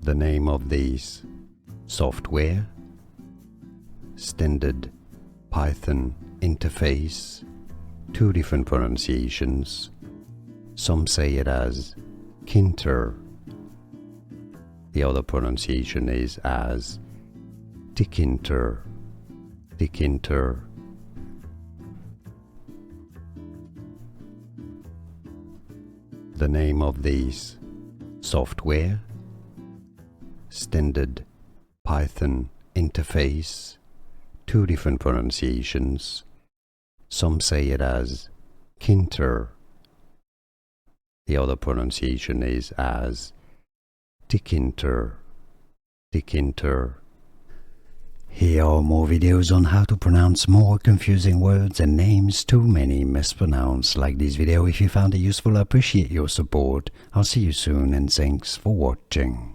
The name of this software, standard Python interface, two different pronunciations. Some say it as Tkinter. The other pronunciation is as Tkinter. Tkinter. The name of this software, standard Python interface, two different pronunciations. Some say it as Tkinter. The other pronunciation is as Tkinter. Tkinter. Here are more videos on how to pronounce more confusing words and names too many mispronounced. Like this video if you found it useful. I appreciate your support. I'll see you soon and thanks for watching.